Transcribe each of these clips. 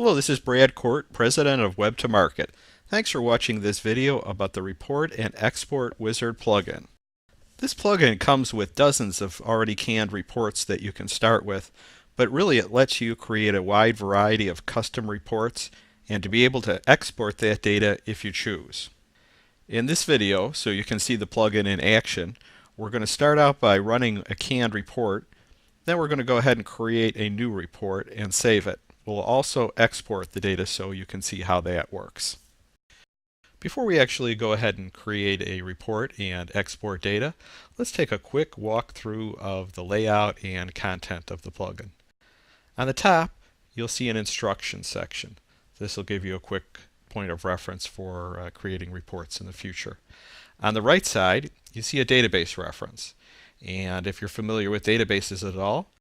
Hello, this is Brad Court, President of Web2Market. Thanks for watching this video about the Report and Export Wizard plugin. This plugin comes with dozens of already canned reports that you can start with, but really it lets you create a wide variety of custom reports and to be able to export that data if you choose. In this video, so you can see the plugin in action, we're going to start out by running a canned report. Then we're going to go ahead and create a new report and save it. We'll also export the data so you can see how that works. Before we actually go ahead and create a report and export data, let's take a quick walkthrough of the layout and content of the plugin. On the top, you'll see an instructions section. This will give you a quick point of reference for creating reports in the future. On the right side, you see a database reference. And if you're familiar with databases at all,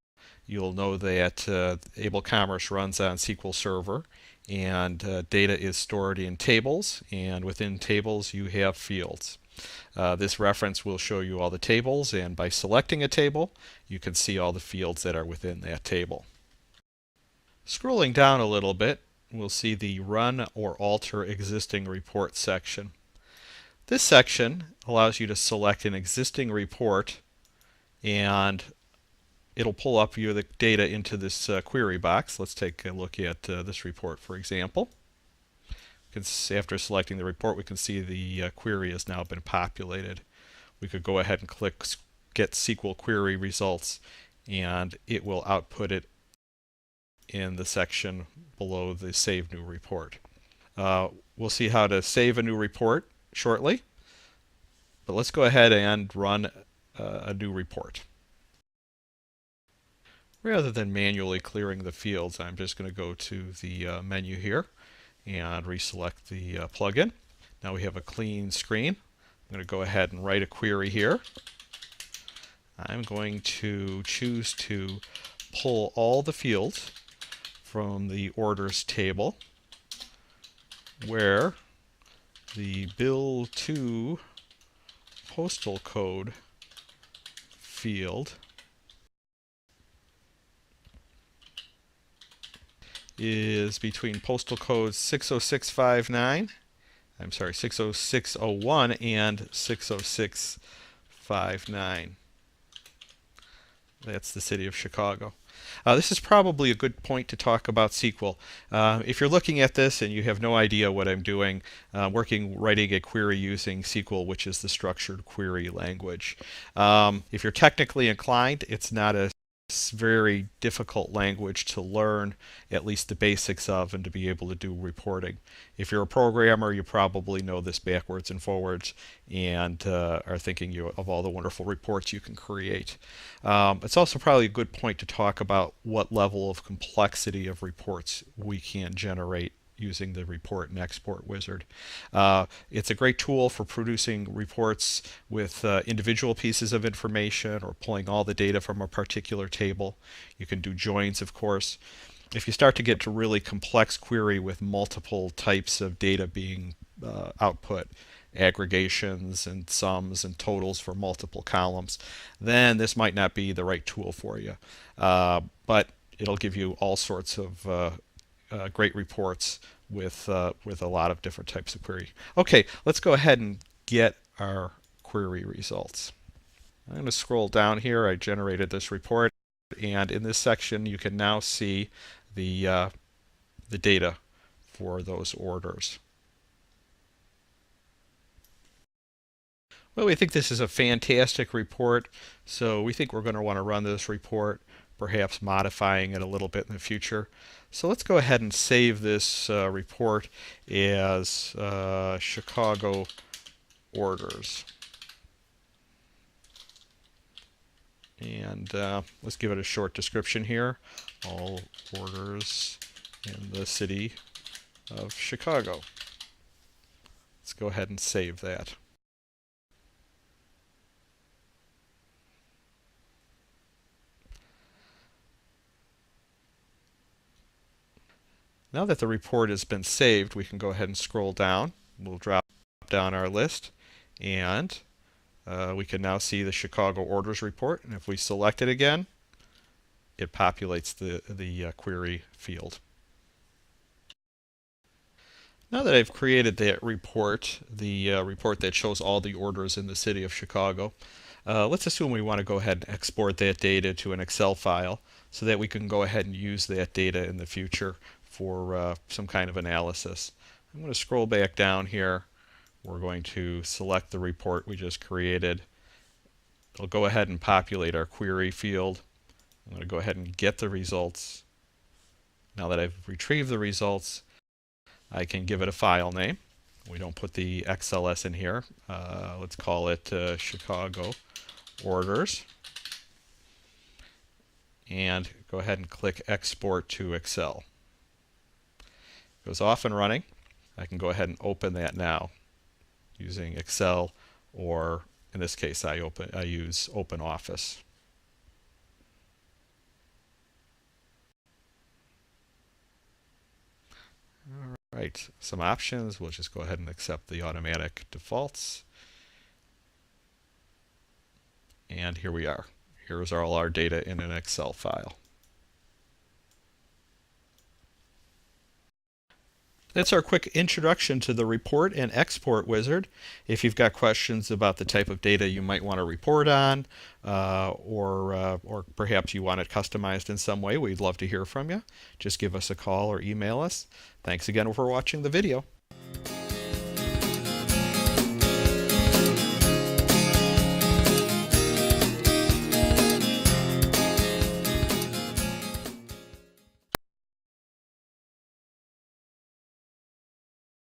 you'll know that AbleCommerce runs on SQL Server, and data is stored in tables, and within tables you have fields. This reference will show you all the tables, and by selecting a table, you can see all the fields that are within that table. Scrolling down a little bit, we'll see the Run or Alter Existing Report section. This section allows you to select an existing report, and it'll pull up the data into this query box. Let's take a look at this report, for example. After selecting the report, we can see the query has now been populated. We could go ahead and click Get SQL Query Results, and it will output it in the section below the Save New Report. We'll see how to save a new report shortly, but let's go ahead and run a new report. Rather than manually clearing the fields, I'm just going to go to the menu here and reselect the plugin. Now we have a clean screen. I'm going to go ahead and write a query here. I'm going to choose to pull all the fields from the orders table where the bill to postal code field is between postal code 60601 and 60659. That's the city of Chicago. This is probably a good point to talk about SQL. If you're looking at this and you have no idea what I'm doing, writing a query using SQL, which is the structured query language. If you're technically inclined, it's not a very difficult language to learn at least the basics of and to be able to do reporting. If you're a programmer, you probably know this backwards and forwards and are thinking of all the wonderful reports you can create. It's also probably a good point to talk about what level of complexity of reports we can generate using the Report and Export Wizard. It's a great tool for producing reports with individual pieces of information or pulling all the data from a particular table. You can do joins, of course. If you start to get to really complex query with multiple types of data being output, aggregations and sums and totals for multiple columns, then this might not be the right tool for you. But it'll give you all sorts of great reports with a lot of different types of query. Okay, let's go ahead and get our query results. I'm going to scroll down here. I generated this report, and in this section you can now see the data for those orders. Well, we think this is a fantastic report, so we think we're going to want to run this report, perhaps modifying it a little bit in the future. So let's go ahead and save this report as Chicago orders. And let's give it a short description here. All orders in the city of Chicago. Let's go ahead and save that. Now that the report has been saved, we can go ahead and scroll down. We'll drop down our list, and we can now see the Chicago orders report. And if we select it again, it populates the query field. Now that I've created that report, the report that shows all the orders in the city of Chicago, let's assume we want to go ahead and export that data to an Excel file so that we can go ahead and use that data in the future for some kind of analysis. I'm going to scroll back down here. We're going to select the report we just created. It'll go ahead and populate our query field. I'm going to go ahead and get the results. Now that I've retrieved the results, I can give it a file name. We don't put the XLS in here. Let's call it Chicago Orders. And go ahead and click Export to Excel. It goes off and running. I can go ahead and open that now using Excel, or in this case I use OpenOffice. All right, some options. We'll just go ahead and accept the automatic defaults. And here we are. Here's all our data in an Excel file. That's our quick introduction to the Report and Export Wizard. If you've got questions about the type of data you might want to report on, or perhaps you want it customized in some way, we'd love to hear from you. Just give us a call or email us. Thanks again for watching the video.